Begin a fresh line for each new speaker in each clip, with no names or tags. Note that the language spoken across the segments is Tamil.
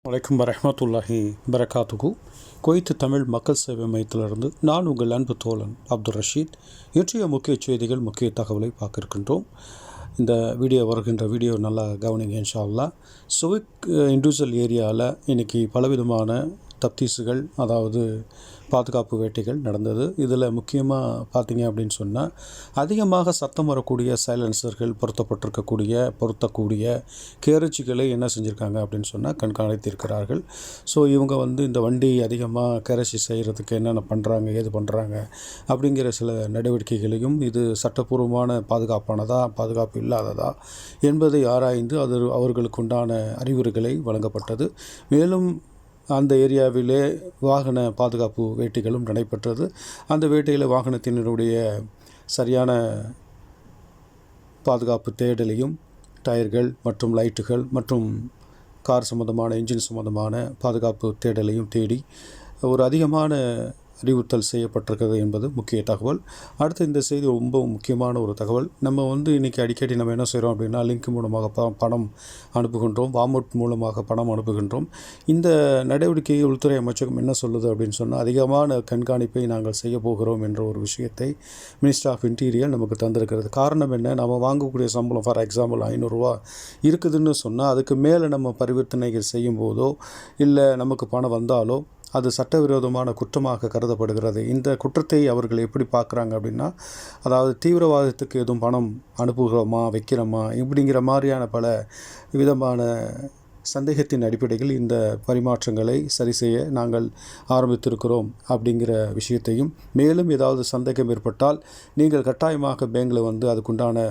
வலைக்கம் வரஹ்மத்துல்லாஹி வரகாத்துகு. குவைத் தமிழ் மக்கள் சேவை மையத்திலிருந்து நான் உங்கள் அன்பு தோழன் அப்துல் ரஷீத். இன்றைய முக்கிய செய்திகள், முக்கிய தகவலை பார்க்க இருக்கின்றோம். இந்த வருகின்ற வீடியோ நல்லா கவனிங்க இன்ஷா அல்லாஹ். சுவிக் இண்டிவிஜுவல் ஏரியாவில் இன்றைக்கி பலவிதமான தப்தீஸுகள், அதாவது பாதுகாப்பு வேட்டைகள் நடந்தது. இதில் முக்கியமாக பார்த்தீங்க அப்படின்னு சொன்னால், அதிகமாக சத்தம் வரக்கூடிய சைலன்சர்கள் பொருத்தக்கூடிய கேரட்சிகளை என்ன செஞ்சுருக்காங்க அப்படின்னு சொன்னால் கண்காணித்திருக்கிறார்கள். ஸோ இவங்க இந்த வண்டி அதிகமாக கேரட்சி செய்கிறதுக்கு என்னென்ன பண்ணுறாங்க, ஏது பண்ணுறாங்க அப்படிங்கிற சில நடவடிக்கைகளையும், இது சட்டப்பூர்வமான பாதுகாப்பு இல்லாததா என்பதை ஆராய்ந்து அவர்களுக்கு உண்டான அறிவுரைகளை வழங்கப்பட்டது. மேலும் அந்த ஏரியாவிலே வாகன பாதுகாப்பு வேட்டைகளும் நடைபெற்றது. அந்த வேட்டையில் வாகனத்தினருடைய சரியான பாதுகாப்பு தேடலையும், டயர்கள் மற்றும் லைட்டுகள் மற்றும் கார் சம்பந்தமான, இன்ஜின் சம்பந்தமான பாதுகாப்பு தேடலையும் தேடி ஒரு அதிகமான அறிவுறுத்தல் செய்யப்பட்டிருக்கிறது என்பது முக்கிய தகவல். அடுத்து இந்த செய்தி ரொம்ப முக்கியமான ஒரு தகவல். நம்ம இன்றைக்கி அடிக்கடி நம்ம என்ன செய்கிறோம் அப்படின்னா, லிங்க் மூலமாக பணம் அனுப்புகின்றோம், வாமவுட் மூலமாக பணம் அனுப்புகின்றோம். இந்த நடவடிக்கையை உள்துறை அமைச்சகம் என்ன சொல்லுது அப்படின்னு சொன்னால், அதிகமான கண்காணிப்பை நாங்கள் செய்ய போகிறோம் என்ற ஒரு விஷயத்தை மினிஸ்டர் ஆஃப் இன்டீரியர் நமக்கு தந்திருக்கிறது. காரணம் என்ன? நம்ம வாங்கக்கூடிய சம்பளம் ஃபார் எக்ஸாம்பிள் 500 ரூபா இருக்குதுன்னு சொன்னால், அதுக்கு மேலே நம்ம பரிவர்த்தனைகள் செய்யும் போதோ இல்லை நமக்கு பணம் வந்தாலோ அது சட்டவிரோதமான குற்றமாக கருதப்படுகிறது. இந்த குற்றத்தை அவர்கள் எப்படி பார்க்குறாங்க அப்படின்னா, அதாவது தீவிரவாதத்துக்கு எதுவும் பணம் அனுப்புகிறோமா, வைக்கிறோமா, இப்படிங்கிற மாதிரியான பல விதமான சந்தேகத்தின் அடிப்படையில் இந்த பரிமாற்றங்களை சரி செய்ய நாங்கள் ஆரம்பித்திருக்கிறோம் அப்படிங்கிற விஷயத்தையும், மேலும் ஏதாவது சந்தேகம் ஏற்பட்டால் நீங்கள் கட்டாயமாக பேங்கில் அதுக்குண்டான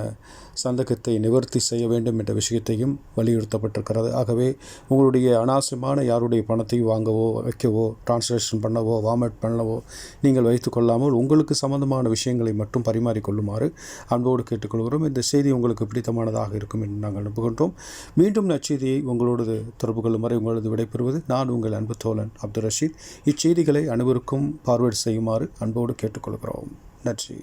சந்தேகத்தை நிவர்த்தி செய்ய வேண்டும் என்ற விஷயத்தையும் வலியுறுத்தப்பட்டிருக்கிறது. ஆகவே உங்களுடைய அனாவசியமான யாருடைய பணத்தையும் வாங்கவோ, வைக்கவோ, டிரான்ஸ்லேஷன் பண்ணவோ, வாமவுட் பண்ணவோ நீங்கள் வைத்துக்கொள்ளாமல் உங்களுக்கு சம்பந்தமான விஷயங்களை மட்டும் பரிமாறிக்கொள்ளுமாறு அன்போடு கேட்டுக்கொள்கிறோம். இந்த செய்தி உங்களுக்கு பிடித்தமானதாக இருக்கும் என்று நாங்கள் அனுப்புகின்றோம். மீண்டும் நற்செய்தியை உங்களோடு தொடர்பு கொள்ளும் வரை உங்களது விடைபெறுவது நான் உங்கள் அன்பு தோழன் அப்துல் ரஷீத். இச்செய்திகளை அனைவருக்கும் பார்வேர்ட் செய்யுமாறு அன்போடு கேட்டுக்கொள்கிறோம். நன்றி.